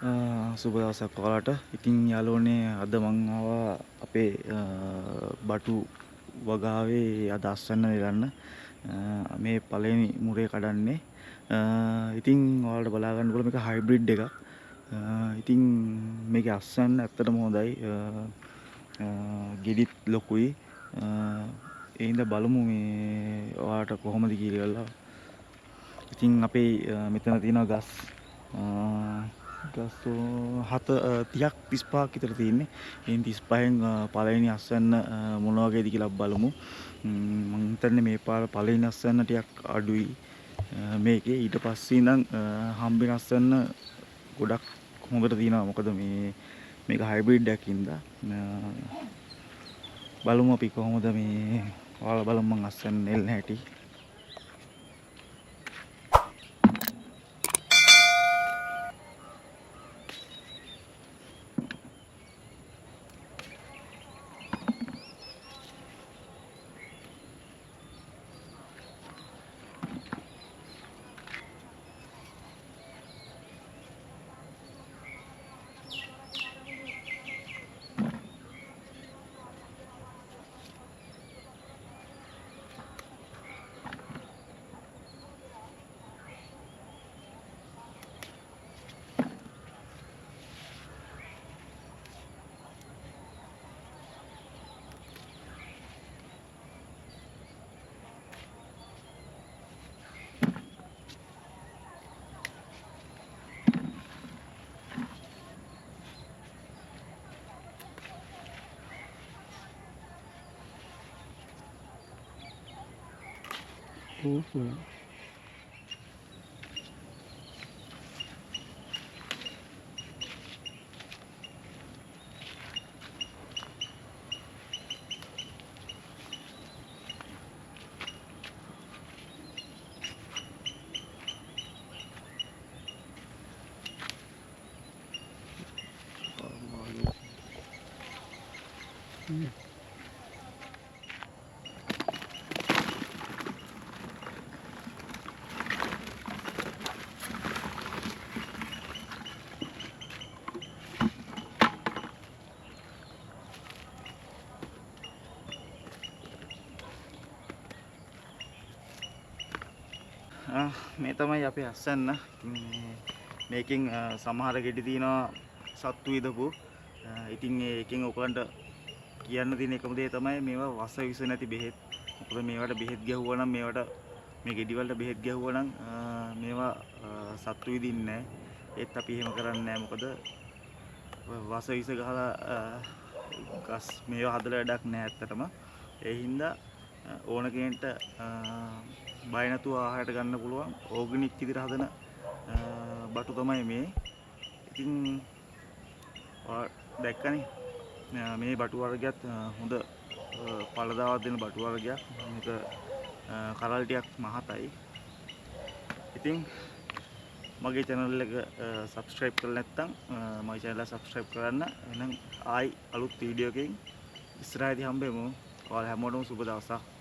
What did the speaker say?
සුබ දවසක් ඔයාලට. ඉතින් යාළුවනේ අද මං ආවා අපේ බටු වගාවේ අද අස්වැන්න නෙලන්න. මේ පළවෙනි මුරේ කඩන්නේ. ඉතින් ඔයාලට බලා ගන්න පුළුවන් මේක හයිබ්‍රිඩ් එකක්. ඉතින් මේකේ අස්වැන්න ඇත්තටම හොඳයි. ගෙඩිත් ලොකුයි. ඒ හින්දා බලමු මේ ඔයාලට කොහොමද කියලා. ඉතින් අපේ මෙතන තියෙනවා ගස් ගස් 30ක් 35ක් විතර තියෙන්නේ. එයින් 35න් පළවෙනි අස්වැන්න මොන වගේද කියලා බලමු. මම හිතන්නේ මේ පාර පළවෙනි අස්වැන්න ටිකක් අඩුයි. මේකේ ඊට පස්සේ ඉඳන් හම්බෙන අස්වැන්න ගොඩක් හොඳට තියෙනවා. මොකද මේක හයිබ්‍රිඩ් එකක් ඉඳලා බලමු අපි කොහොමද මේ ඔයාලා බලමු මං අස්වැන්න නෙල්න හැටි. මේ තමයි අපේ අස්වැන්න. ඉතින් මේකෙන් සමහර ගෙඩි තියෙනවා සත්තු විදපු. ඉතින් ඒකෙන් ඔයගලන්ට කියන්න තියෙන එකම දේ තමයි මේවා වස විස නැති බෙහෙත්. මොකද මේවට බෙහෙත් ගැහුවා නම් මේ ගෙඩි වලට බෙහෙත් ගැහුවා නම් මේවා සත්තු විදින්නේ නැහැ. ඒත් අපි එහෙම කරන්නේ නැහැ. මොකද වස විස ගහලා ගස් මේවා හදලා වැඩක් නැහැ ඇත්තටම. ඒ හින්දා ඕන කෙනෙක්ට බය නැතුව ආහාරයට ගන්න පුළුවන් ඕගනික් විදිහට හදන බටු තමයි මේ. ඉතින් දැක්කනේ මේ බටු වර්ගයත් හොඳ පළදාවක් දෙන බටු වර්ගයක්. මේක කරල් ටිකක් මහතයි. ඉතින් මගේ channel එක subscribe කරලා නැත්නම් මගේ channel එක subscribe කරන්න. එහෙනම් ආයි අලුත් වීඩියෝ එකකින් ඉස්සරහදී හම්බෙමු. ඔයාලා හැමෝටම සුබ දවසක්.